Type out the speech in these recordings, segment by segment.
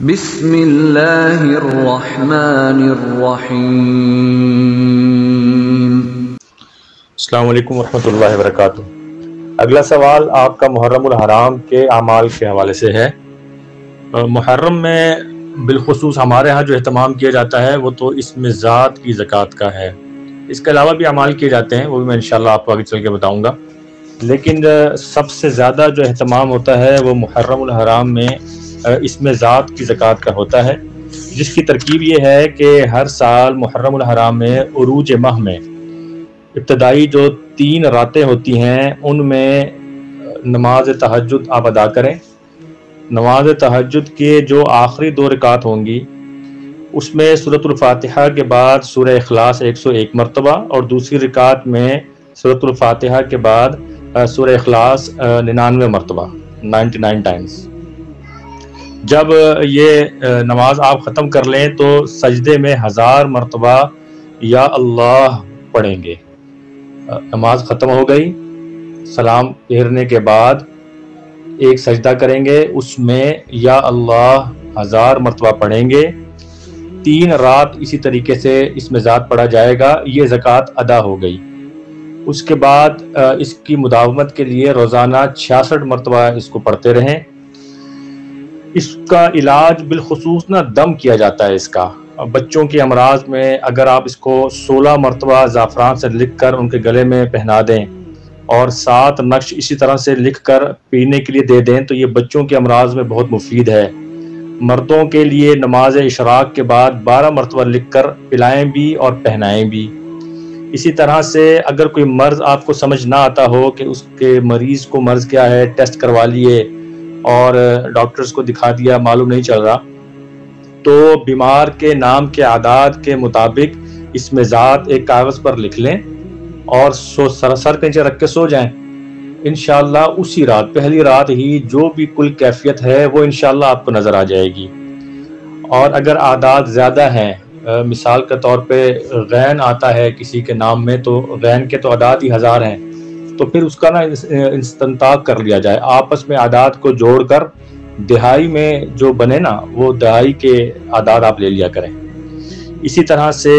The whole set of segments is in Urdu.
بسم اللہ الرحمن الرحیم۔ السلام علیکم ورحمۃ اللہ وبرکاتہ۔ اگلا سوال آپ کا محرم الحرام کے اعمال کے حوالے سے ہے۔ محرم میں بالخصوص ہمارے ہاں جو اہتمام کیا جاتا ہے وہ تو اس میں ذات کی زکوٰۃ کا ہے۔ اس کے علاوہ بھی اعمال کیے جاتے ہیں، وہ بھی میں انشاءاللہ آپ کو آگے چل کے بتاؤں گا، لیکن سب سے زیادہ جو اہتمام ہوتا ہے وہ محرم الحرام میں اس میں ذات کی زکوٰۃ کا ہوتا ہے، جس کی ترکیب یہ ہے کہ ہر سال محرم الحرام میں عروج ماہ میں ابتدائی جو 3 راتیں ہوتی ہیں ان میں نماز تہجد آپ ادا کریں۔ نماز تہجد کے جو آخری 2 رکعت ہوں گی اس میں سورۃ الفاتحہ کے بعد سورہ اخلاص 101 مرتبہ اور دوسری رکعت میں سورۃ الفاتحہ کے بعد سورہ اخلاص 99 مرتبہ 99 ٹائمز۔ جب یہ نماز آپ ختم کر لیں تو سجدے میں 1000 مرتبہ یا اللہ پڑھیں گے۔ نماز ختم ہو گئی، سلام پھیرنے کے بعد ایک سجدہ کریں گے، اس میں یا اللہ 1000 مرتبہ پڑھیں گے۔ 3 رات اسی طریقے سے اس میں ذات پڑھا جائے گا، یہ زکوٰۃ ادا ہو گئی۔ اس کے بعد اس کی مداومت کے لیے روزانہ 66 مرتبہ اس کو پڑھتے رہیں۔ اس کا علاج بالخصوص دم کیا جاتا ہے۔ اس کا بچوں کے امراض میں اگر آپ اس کو 16 مرتبہ زعفران سے لکھ کر ان کے گلے میں پہنا دیں اور 7 نقش اسی طرح سے لکھ کر پینے کے لیے دے دیں تو یہ بچوں کے امراض میں بہت مفید ہے۔ مردوں کے لیے نماز اشراق کے بعد 12 مرتبہ لکھ کر پلائیں بھی اور پہنائیں بھی۔ اسی طرح سے اگر کوئی مرض آپ کو سمجھ نہ آتا ہو کہ اس کے مریض کو مرض کیا ہے، ٹیسٹ کروا لیے اور ڈاکٹرز کو دکھا دیا، معلوم نہیں چل رہا، تو بیمار کے نام کے اعداد کے مطابق اس میں ذات ایک کاغذ پر لکھ لیں اور سر کے نیچے رکھ کے سو جائیں۔ انشاءاللہ اسی رات، پہلی رات ہی جو بھی کل کیفیت ہے وہ انشاءاللہ آپ کو نظر آ جائے گی۔ اور اگر اعداد زیادہ ہیں، مثال کے طور پہ غین آتا ہے کسی کے نام میں تو غین کے تو اعداد ہی 1000 ہیں، تو پھر اس کا استنطاق کر لیا جائے، آپس میں اعداد کو جوڑ کر دہائی میں جو بنے وہ دہائی کے اعداد آپ لے لیا کریں۔ اسی طرح سے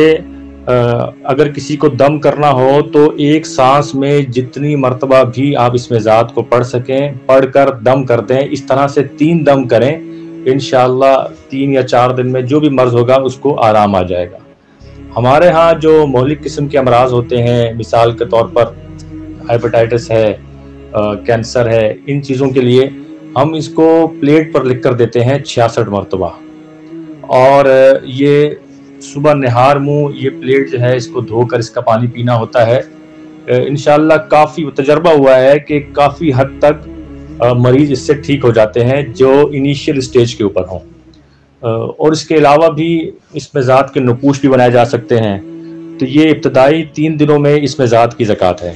اگر کسی کو دم کرنا ہو تو ایک سانس میں جتنی مرتبہ بھی آپ اس میں ذات کو پڑھ سکیں پڑھ کر دم کر دیں۔ اس طرح سے 3 دم کریں، انشاءاللہ 3 یا 4 دن میں جو بھی مرض ہوگا اس کو آرام آ جائے گا۔ ہمارے ہاں جو مہلک قسم کے امراض ہوتے ہیں، مثال کے طور پر ہیپاٹائٹس ہے، کینسر ہے، ان چیزوں کے لیے ہم اس کو پلیٹ پر لکھ کر دیتے ہیں 66 مرتبہ، اور یہ صبح نہار منہ یہ پلیٹ جو ہے اس کو دھو کر اس کا پانی پینا ہوتا ہے۔ انشاءاللہ کافی تجربہ ہوا ہے کہ کافی حد تک مریض اس سے ٹھیک ہو جاتے ہیں جو انیشیل اسٹیج کے اوپر ہوں۔ اور اس کے علاوہ بھی اس میں ذات کے نقوش بھی بنائے جا سکتے ہیں۔ تو یہ ابتدائی 3 دنوں میں اس میں ذات کی زکوٰۃ ہے۔